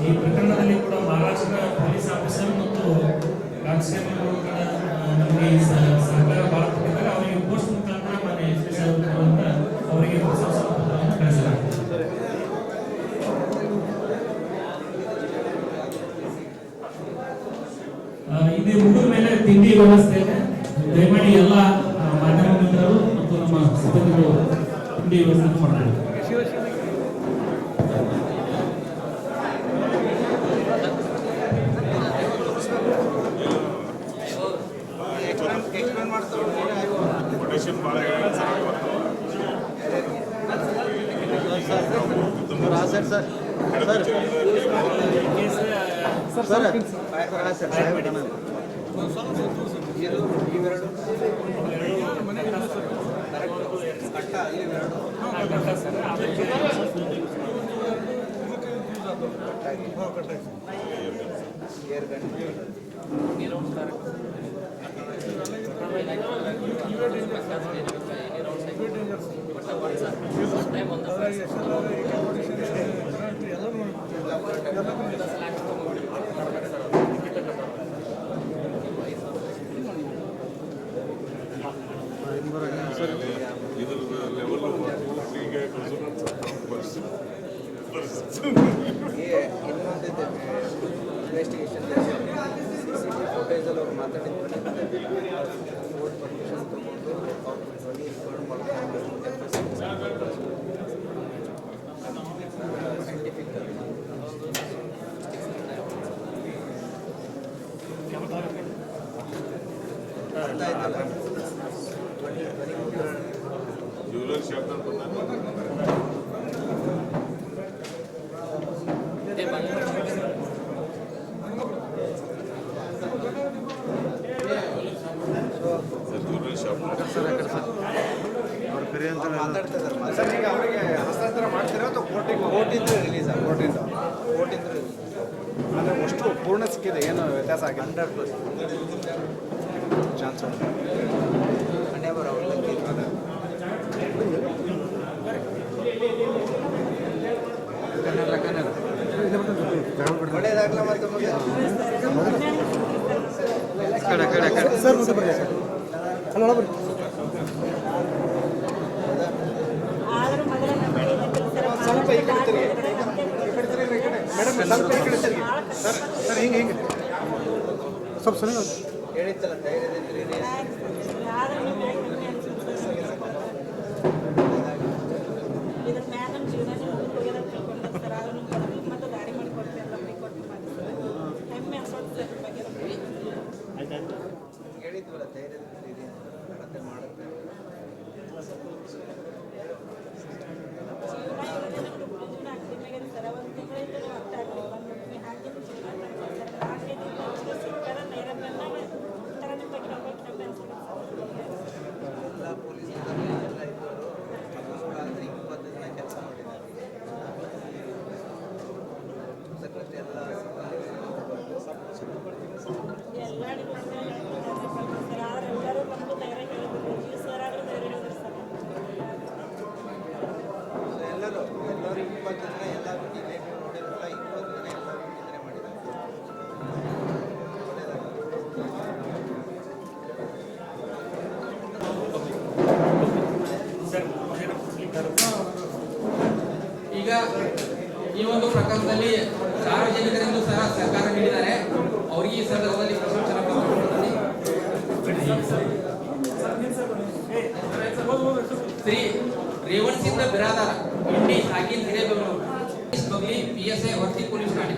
ಈ ಪ್ರಕರಣದಲ್ಲಿ ಕೂಡ ಮಹಾರಾಷ್ಟ್ರ ಪೊಲೀಸ್ ಆಫೀಸರ್ ಮತ್ತು ಕಾನ್ಸ್ಟೇಬಲ್ ನಮಗೆ ಸಹಕಾರ ಭಾಳ ಕೊಟ್ಟಿದ್ದಾರೆ. ಅವರಿಗೆ ಪೋಸ್ಟ್ ಮುಖಾಂತರ ಮನೆ ಅವರಿಗೆ ಪತ್ರವನ್ನು ಕಳಿಸಲಾಗಿದೆ. ಇದು ಮುಗಿದ ಮೇಲೆ ತಿಂಡಿ ವ್ಯವಸ್ಥೆ ಇದೆ. ದಯಮಾಡಿ ಎಲ್ಲ ಮಾಧ್ಯಮ ಮಿತ್ರರು ಮತ್ತು ನಮ್ಮ ಸಿಬ್ಬಂದಿಗಳು ತಿಂಡಿ ವ್ಯವಸ್ಥೆ ಮಾಡಬೇಕು. ಇನ್ವೆಸ್ಟಿಗೇಷನ್ ಫೋಟೇಜ್ ಅಲ್ಲಿ ಅವ್ರು ಮಾತಾಡಿದ್ರು ಕೋರ್ಟ್ ಪರ್ಮಿಷನ್ ತಗೊಂಡು ಅವ್ರ ಧ್ವನಿ ರೆಕಾರ್ಡ್ ಮಾಡ್ಕೊಂಡು ಸೈಂಟಿಫಿಕ್ ಅರ್ಥ ಆಯ್ತಲ್ಲ ಧ್ವನಿ ಮುದ್ರಣ ಜ್ಯುವೆಲರ್ ಶಾಪ್ ಜ್ಯುವೆಲರ್ ಶಾಪ್ ಮಾತಾಡ್ತಿದ್ದಾರೆ ಈಗ ಅವರಿಗೆ ಹಸ್ತಾಂತರ ಮಾಡ್ತೀರಾ ಅಥವಾ ಕೋರ್ಟಿಂದ ರಿಲೀಸ್ ಕೋರ್ಟಿಂದ ರಿಲೀಸ್ ಅಂದರೆ ಅಷ್ಟು ಪೂರ್ಣ ಸಿಕ್ಕಿದೆ ಏನು ವ್ಯತ್ಯಾಸ ಆಗಿದೆ 100% ಚಾನ್ಸ್ ಹಣೆ ಬರ ಅವಲಕ್ಕಿ ಒಳ್ಳೇದಾಗಲ್ಲ ಮತ್ತೆ ಸರ್ ಮತ್ತೆ ಬರ್ರಿ ಅಲ್ಲ ಬರ್ರಿ ಸ್ವಲ್ಪ ಈ ಕಡೆ ತಿರುಗಿ ಮೇಡಮ್ ಸ್ವಲ್ಪ ಈ ಕಡೆ ತಿರುಗಿ ಸರ್ ಹಿಂಗೆ ಸ್ವಲ್ಪ ಸರಿ ಹೇಳಿತ್ತಲ್ಲ ಧೈರ್ಯದಿಂದ್ರಿ ಹೇಳಿದ್ವಲ್ಲ ಧೈರ್ಯದಿಂದ್ರಿ ಮತ್ತೆ ಮಾಡುತ್ತೆ ಎಲ್ಲ ಪೊಲೀಸರು ಎಲ್ಲ ಇದ್ದವರು ಆದರೆ 20 ದಿನ ಕೆಲಸ ಮಾಡಿದ್ದಾರೆ ಸೆಕ್ರೆಟರಿ ಎಲ್ಲ ಎಲ್ಲರೂ 20 ದಿನ ಎಲ್ಲ ರಿಲೇಟಿವ್ ನೋಡಿರಲ್ಲ 20 ದಿನ ಎಲ್ಲರೂ ನಿದ್ರೆ ಮಾಡಿದ್ದಾರೆ ಈಗ ಈ ಒಂದು ಪ್ರಕರಣದಲ್ಲಿ ಸಾರ್ವಜನಿಕರೆಂದು ಸಹ ಸಹಕಾರ ನೀಡಿದ್ದಾರೆ. ಅವರಿಗೆ ಈ ಸಂದರ್ಭದಲ್ಲಿ ಪ್ರಶಂಸನೆ ಪತ್ರವನ್ನು ಶ್ರೀ ರೇವಣ್ ಸಿಂಗ್ ಬಿರಾದಾರ ಇಂಡಿ ಸಾಕಿನ್ ಹಿರೇಬೆನ್ನೂರು ಬಗ್ಲಿ PSI ವರ್ತಿ ಪೊಲೀಸ್ ಠಾಣೆ.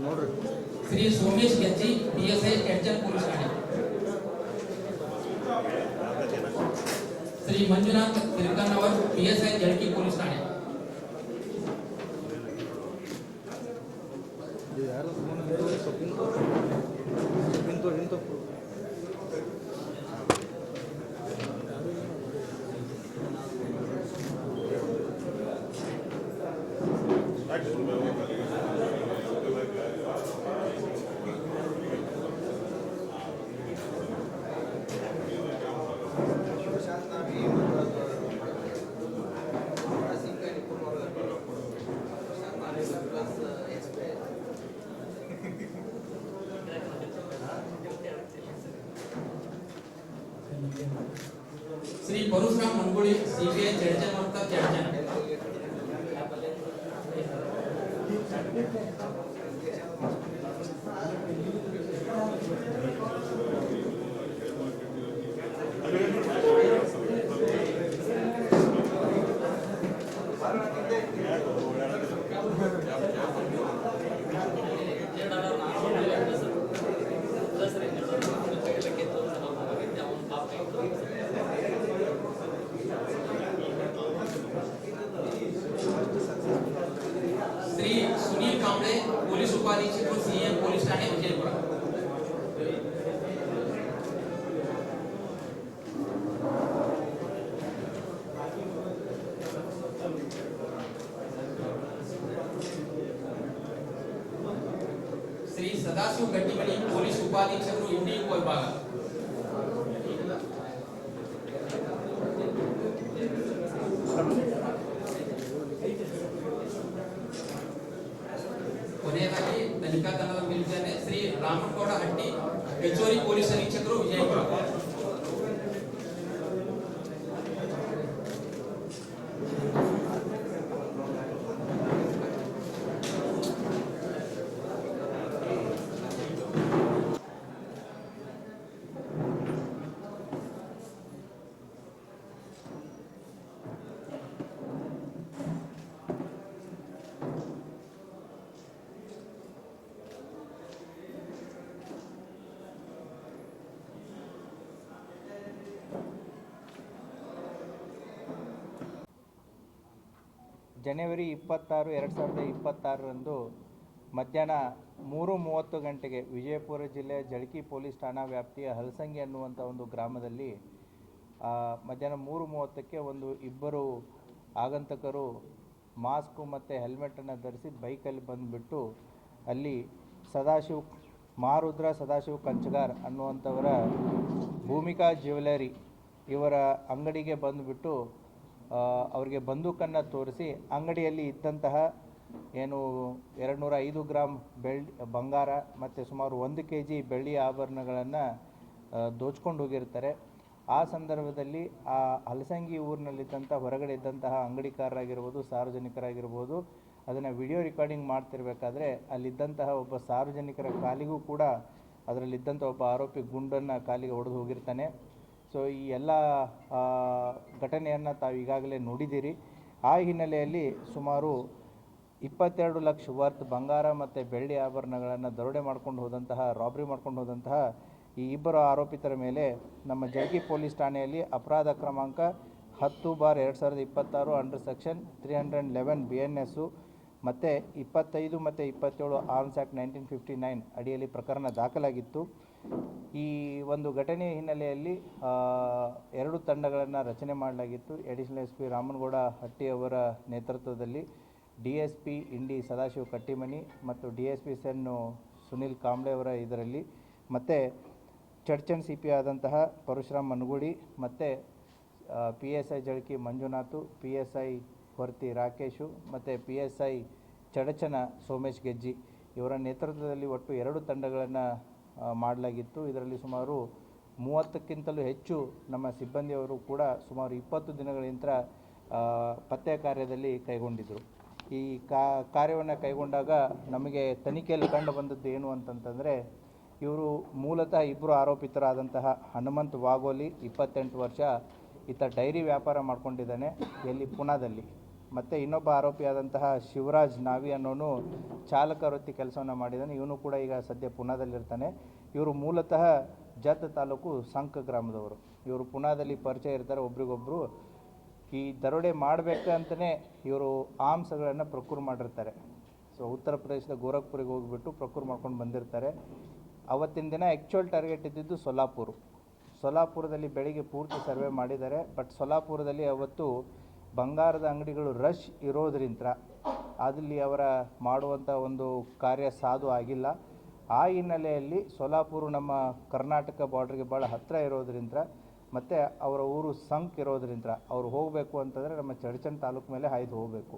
ನೋಡ್ರಿ ಶ್ರೀ ಸೋಮೇಶ್ ಗೆಜ್ಜಿ PSI ಎಡ್ಜನ್ ಪೊಲೀಸ್ ಠಾಣೆ. ಶ್ರೀ ಮಂಜುನಾಥ್ ತಿರುಕನ್ನವರ್ PSI ಜಳಕಿ ಪೊಲೀಸ್ ಠಾಣೆ. ಯಾರು ಶ್ರೀ ಪರಶುರಾಮ್ ಮಂಗುಳಿ CBI ಜಡ್ಜನ್ ಮತ್ತು ಜಡ್ಜನ್. ಶ್ರೀ ಸುನೀಲ್ ಕಾಂಬ್ಳೆ ಪೊಲೀಸ್ ಉಪಾಧೀಕ್ಷಕರು CM ಪೊಲೀಸ್ ಠಾಣೆ ವಿಜಯಪುರ. ಶ್ರೀ ಸದಾಶಿವ ಗಟ್ಟಿಮನಿ ಪೊಲೀಸ್ ಉಪಾಧೀಕ್ಷಕರು ಇಂಡಿ ಉಪವಿಭಾಗ. ಕೊನೆಯದಾಗಿ ತನಿಖಾ ತಂಡದ ಮೇಲ್ವಿಚಾರಣೆ ಶ್ರೀ ರಾಮಗೌಡ ಹಟ್ಟಿ ಹೆಚ್ಚುವರಿ ಪೊಲೀಸ್ ಅಧೀಕ್ಷಕರು ವಿಜಯಪುರ. ಜನವರಿ 26, 2026ರಂದು ಮಧ್ಯಾಹ್ನ 3:30 ಗಂಟೆಗೆ ವಿಜಯಪುರ ಜಿಲ್ಲೆಯ ಜಳಕಿ ಪೊಲೀಸ್ ಠಾಣಾ ವ್ಯಾಪ್ತಿಯ ಹಲಸಂಗಿ ಅನ್ನುವಂಥ ಒಂದು ಗ್ರಾಮದಲ್ಲಿ ಮಧ್ಯಾಹ್ನ 3:30ಕ್ಕೆ ಇಬ್ಬರು ಆಗಂತಕರು ಮಾಸ್ಕು ಮತ್ತು ಹೆಲ್ಮೆಟನ್ನು ಧರಿಸಿ ಬೈಕಲ್ಲಿ ಬಂದುಬಿಟ್ಟು ಅಲ್ಲಿ ಮಹಾರುದ್ರ ಸದಾಶಿವ್ ಕಂಚಗಾರ್ ಅನ್ನುವಂಥವರ ಭೂಮಿಕಾ ಜ್ಯುವೆಲರಿ ಇವರ ಅಂಗಡಿಗೆ ಬಂದುಬಿಟ್ಟು ಅವರಿಗೆ ಬಂದೂಕನ್ನು ತೋರಿಸಿ ಅಂಗಡಿಯಲ್ಲಿ ಇದ್ದಂತಹ 205 ಗ್ರಾಮ್ ಬಂಗಾರ ಮತ್ತು ಸುಮಾರು 1 kg ಬೆಳ್ಳಿ ಆಭರಣಗಳನ್ನು ದೋಚ್ಕೊಂಡು ಹೋಗಿರ್ತಾರೆ. ಆ ಸಂದರ್ಭದಲ್ಲಿ ಆ ಹಲಸಂಗಿ ಊರಿನಲ್ಲಿದ್ದಂಥ ಹೊರಗಡೆ ಇದ್ದಂತಹ ಅಂಗಡಿಕಾರರಾಗಿರ್ಬೋದು, ಸಾರ್ವಜನಿಕರಾಗಿರ್ಬೋದು, ಅದನ್ನು ವಿಡಿಯೋ ರೆಕಾರ್ಡಿಂಗ್ ಮಾಡ್ತಿರ್ಬೇಕಾದ್ರೆ ಅಲ್ಲಿದ್ದಂತಹ ಒಬ್ಬ ಸಾರ್ವಜನಿಕರ ಕಾಲಿಗೂ ಕೂಡ ಅದರಲ್ಲಿದ್ದಂಥ ಒಬ್ಬ ಆರೋಪಿ ಗುಂಡನ್ನು ಕಾಲಿಗೆ ಹೊಡೆದು ಹೋಗಿರ್ತಾನೆ. ಸೊ ಈ ಎಲ್ಲ ಘಟನೆಯನ್ನು ತಾವು ಈಗಾಗಲೇ ನೋಡಿದ್ದೀರಿ. ಆ ಹಿನ್ನೆಲೆಯಲ್ಲಿ ಸುಮಾರು 22 ಲಕ್ಷ ವರ್ತ್ ಬಂಗಾರ ಮತ್ತು ಬೆಳ್ಳಿ ಆಭರಣಗಳನ್ನು ದರೋಡೆ ರಾಬ್ರಿ ಮಾಡ್ಕೊಂಡು ಹೋದಂತಹ ಈ ಇಬ್ಬರು ಆರೋಪಿತರ ಮೇಲೆ ನಮ್ಮ ಜಳಕಿ ಪೊಲೀಸ್ ಠಾಣೆಯಲ್ಲಿ ಅಪರಾಧ ಕ್ರಮಾಂಕ 10/2026 ಅಂಡರ್ ಸೆಕ್ಷನ್ 311 BNS ಮತ್ತು 25 ಮತ್ತು 27 ಆರ್ಮ್ಸ್ ಆ್ಯಕ್ಟ್ 1959 ಅಡಿಯಲ್ಲಿ ಪ್ರಕರಣ ದಾಖಲಾಗಿತ್ತು. ಈ ಒಂದು ಘಟನೆಯ ಹಿನ್ನೆಲೆಯಲ್ಲಿ 2 ತಂಡಗಳನ್ನು ರಚನೆ ಮಾಡಲಾಗಿತ್ತು. ಅಡಿಷನಲ್ SP ರಾಮನಗೌಡ ಹಟ್ಟಿ ಅವರ ನೇತೃತ್ವದಲ್ಲಿ DSP ಇಂಡಿ ಸದಾಶಿವ ಕಟ್ಟಿಮನಿ ಮತ್ತು DSP ಸೆನ್ನು ಸುನಿಲ್ ಕಾಂಬ್ಳೆ ಅವರ ಇದರಲ್ಲಿ ಮತ್ತು ಚಡ್ಚನ್ CP ಆದಂತಹ ಪರಶುರಾಮ್ ಮನಗುಡಿ ಮತ್ತು PSI ಜಳಕಿ ಮಂಜುನಾಥು, PSI ಹೊರ್ತಿ ರಾಕೇಶು ಮತ್ತು PSI ಚಡಚನ ಸೋಮೇಶ್ ಗೆಜ್ಜಿ ಇವರ ನೇತೃತ್ವದಲ್ಲಿ ಒಟ್ಟು 2 ತಂಡಗಳನ್ನು ಮಾಡಲಾಗಿತ್ತು. ಇದರಲ್ಲಿ ಸುಮಾರು 30ಕ್ಕಿಂತಲೂ ಹೆಚ್ಚು ನಮ್ಮ ಸಿಬ್ಬಂದಿಯವರು ಕೂಡ ಸುಮಾರು 20 ದಿನಗಳಿಂದ ಪತ್ತೆ ಕಾರ್ಯದಲ್ಲಿ ಕೈಗೊಂಡಿದ್ದರು. ಈ ಕಾರ್ಯವನ್ನು ಕೈಗೊಂಡಾಗ ನಮಗೆ ತನಿಖೆಯಲ್ಲಿ ಕಂಡು ಬಂದದ್ದು ಏನು ಅಂತಂತಂದರೆ, ಇವರು ಮೂಲತಃ ಇಬ್ಬರು ಆರೋಪಿತರಾದಂತಹ ಹನುಮಂತ್ ವಾಗೋಲಿ 28 ವರ್ಷ, ಈತ ಡೈರಿ ವ್ಯಾಪಾರ ಮಾಡ್ಕೊಂಡಿದ್ದಾನೆ ಎಲ್ಲಿ ಪುಣಾದಲ್ಲಿ. ಮತ್ತು ಇನ್ನೊಬ್ಬ ಆರೋಪಿಯಾದಂತಹ ಶಿವರಾಜ್ ನಾವಿ ಅನ್ನೋನು ಚಾಲಕ ವೃತ್ತಿ ಕೆಲಸವನ್ನು ಮಾಡಿದ್ದಾನೆ. ಇವನು ಕೂಡ ಈಗ ಸದ್ಯ ಪುಣಾದಲ್ಲಿರ್ತಾನೆ. ಇವರು ಮೂಲತಃ ಜತ್ ತಾಲೂಕು ಸಂಕ ಗ್ರಾಮದವರು. ಇವರು ಪುಣಾದಲ್ಲಿ ಪರಿಚಯ ಇರ್ತಾರೆ ಒಬ್ರಿಗೊಬ್ಬರು. ಈ ದರೋಡೆ ಮಾಡಬೇಕಂತಲೇ ಇವರು ಆರ್ಮ್ಸ್ಗಳನ್ನು ಪ್ರೊಕ್ಯೂರ್ ಮಾಡಿರ್ತಾರೆ. ಸೊ ಉತ್ತರ ಪ್ರದೇಶದ ಗೋರಖ್ಪುರಿಗೆ ಹೋಗಿಬಿಟ್ಟು ಪ್ರೊಕ್ಯೂರ್ ಮಾಡ್ಕೊಂಡು ಬಂದಿರ್ತಾರೆ. ಅವತ್ತಿನ ದಿನ ಆ್ಯಕ್ಚುಯಲ್ ಟಾರ್ಗೆಟ್ ಇದ್ದಿದ್ದು ಸೊಲಾಪುರದಲ್ಲಿ ಬೆಳಿಗ್ಗೆ ಪೂರ್ತಿ ಸರ್ವೆ ಮಾಡಿದ್ದಾರೆ. ಬಟ್ ಸೊಲಾಪುರದಲ್ಲಿ ಅವತ್ತು ಬಂಗಾರದ ಅಂಗಡಿಗಳು ರಶ್ ಇರೋದ್ರಿಂದ ಅಲ್ಲಿ ಅವರ ಮಾಡುವಂಥ ಒಂದು ಕಾರ್ಯ ಸಾಧು ಆಗಿಲ್ಲ. ಆ ಹಿನ್ನೆಲೆಯಲ್ಲಿ ಸೊಲಾಪುರ ನಮ್ಮ ಕರ್ನಾಟಕ ಬಾರ್ಡ್ರಿಗೆ ಭಾಳ ಹತ್ತಿರ ಇರೋದ್ರಿಂದ ಮತ್ತು ಅವರ ಊರು ಸಂಕ್ ಇರೋದ್ರಿಂದ ಅವರು ಹೋಗಬೇಕು ಅಂತಂದರೆ ನಮ್ಮ ಚಡಚನ್ ತಾಲೂಕು ಮೇಲೆ ಹಾಯ್ದು ಹೋಗಬೇಕು.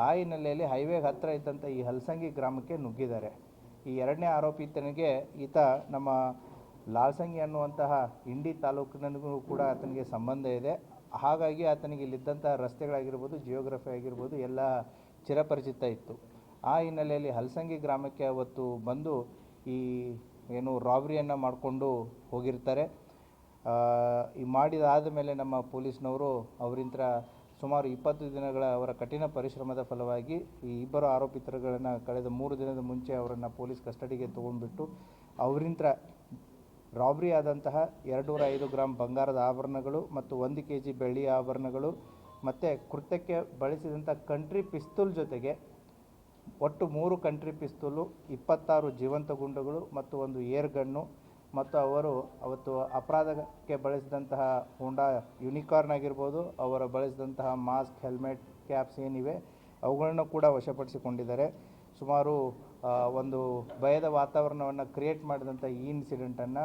ಆ ಹಿನ್ನೆಲೆಯಲ್ಲಿ ಹೈವೇಗೆ ಹತ್ತಿರ ಇದ್ದಂಥ ಈ ಹಲಸಂಗಿ ಗ್ರಾಮಕ್ಕೆ ನುಗ್ಗಿದ್ದಾರೆ. ಈ 2ನೇ ಆರೋಪಿತನಿಗೆ ಈತ ನಮ್ಮ ಲಾಲ್ಸಂಗಿ ಅನ್ನುವಂತಹ ಇಂಡಿ ತಾಲೂಕಿನಗೂ ಕೂಡ ಆತನಿಗೆ ಸಂಬಂಧ ಇದೆ. ಹಾಗಾಗಿ ಆತನಿಗೆ ಇಲ್ಲಿದ್ದಂತಹ ರಸ್ತೆಗಳಾಗಿರ್ಬೋದು, ಜಿಯೋಗ್ರಫಿ ಆಗಿರ್ಬೋದು ಎಲ್ಲ ಚಿರಪರಿಚಿತ ಇತ್ತು. ಆ ಹಿನ್ನೆಲೆಯಲ್ಲಿ ಹಲಸಂಗಿ ಗ್ರಾಮಕ್ಕೆ ಅವತ್ತು ಬಂದು ಈ ರಾಬ್ರಿಯನ್ನು ಮಾಡಿಕೊಂಡು ಹೋಗಿರ್ತಾರೆ. ಈ ಮಾಡಿದಾದ ಮೇಲೆ ನಮ್ಮ ಪೊಲೀಸ್ನವರು ಅವರಿಂದ ಸುಮಾರು 20 ದಿನಗಳ ಅವರ ಕಠಿಣ ಪರಿಶ್ರಮದ ಫಲವಾಗಿ ಈ ಇಬ್ಬರು ಆರೋಪಿತರುಗಳನ್ನು ಕಳೆದ 3 ದಿನದ ಮುಂಚೆ ಅವರನ್ನು ಪೊಲೀಸ್ ಕಸ್ಟಡಿಗೆ ತೊಗೊಂಡ್ಬಿಟ್ಟು ಅವರಿಂದ ರಾಬ್ರಿ ಆದಂತಹ 205 ಗ್ರಾಮ್ ಬಂಗಾರದ ಆಭರಣಗಳು ಮತ್ತು 1 kg ಬೆಳ್ಳಿ ಆಭರಣಗಳು ಮತ್ತು ಕೃತ್ಯಕ್ಕೆ ಬಳಸಿದಂಥ ಕಂಟ್ರಿ ಪಿಸ್ತೂಲ್ ಜೊತೆಗೆ ಒಟ್ಟು 3 ಕಂಟ್ರಿ ಪಿಸ್ತೂಲು, 26 ಜೀವಂತ ಗುಂಡುಗಳು ಮತ್ತು 1 ಏರ್ ಗನ್ನು ಮತ್ತು ಅವರು ಅವತ್ತು ಅಪರಾಧಕ್ಕೆ ಬಳಸಿದಂತಹ ಹೋಂಡಾ ಯೂನಿಕಾರ್ನ್ ಆಗಿರ್ಬೋದು, ಅವರು ಬಳಸಿದಂತಹ ಮಾಸ್ಕ್, ಹೆಲ್ಮೆಟ್, ಕ್ಯಾಪ್ಸ್ ಏನಿವೆ ಅವುಗಳನ್ನು ಕೂಡ ವಶಪಡಿಸಿಕೊಂಡಿದ್ದಾರೆ. ಸುಮಾರು ಒಂದು ಭಯದ ವಾತಾವರಣವನ್ನು ಕ್ರಿಯೇಟ್ ಮಾಡಿದಂಥ ಈ ಇನ್ಸಿಡೆಂಟನ್ನು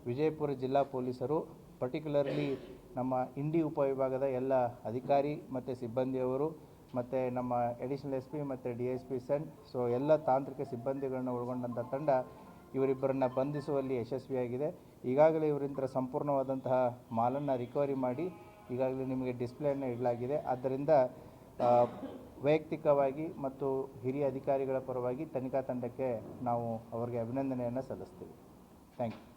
ವಿಜಯಪುರ ಜಿಲ್ಲಾ ಪೊಲೀಸರು, ಪರ್ಟಿಕ್ಯುಲರ್ಲಿ ನಮ್ಮ ಇಂಡಿ ಉಪವಿಭಾಗದ ಎಲ್ಲ ಅಧಿಕಾರಿ ಮತ್ತು ಸಿಬ್ಬಂದಿಯವರು ಮತ್ತು ನಮ್ಮ ಅಡಿಷನಲ್ SP ಮತ್ತು DSP ಸೆನ್, ಸೊ ಎಲ್ಲ ತಾಂತ್ರಿಕ ಸಿಬ್ಬಂದಿಗಳನ್ನು ಒಳಗೊಂಡಂಥ ತಂಡ ಇವರಿಬ್ಬರನ್ನು ಬಂಧಿಸುವಲ್ಲಿ ಯಶಸ್ವಿಯಾಗಿದೆ. ಈಗಾಗಲೇ ಇವರಿಂದ ಸಂಪೂರ್ಣವಾದಂತಹ ಮಾಲನ್ನು ರಿಕವರಿ ಮಾಡಿ ಈಗಾಗಲೇ ನಿಮಗೆ ಡಿಸ್ಪ್ಲೇಯನ್ನು ಇಡಲಾಗಿದೆ. ಆದ್ದರಿಂದ ವೈಯಕ್ತಿಕವಾಗಿ ಮತ್ತು ಹಿರಿಯ ಅಧಿಕಾರಿಗಳ ಪರವಾಗಿ ತನಿಖಾ ತಂಡಕ್ಕೆ ನಾವು ಅವರಿಗೆ ಅಭಿನಂದನೆಯನ್ನು ಸಲ್ಲಿಸ್ತೀವಿ. Thank you.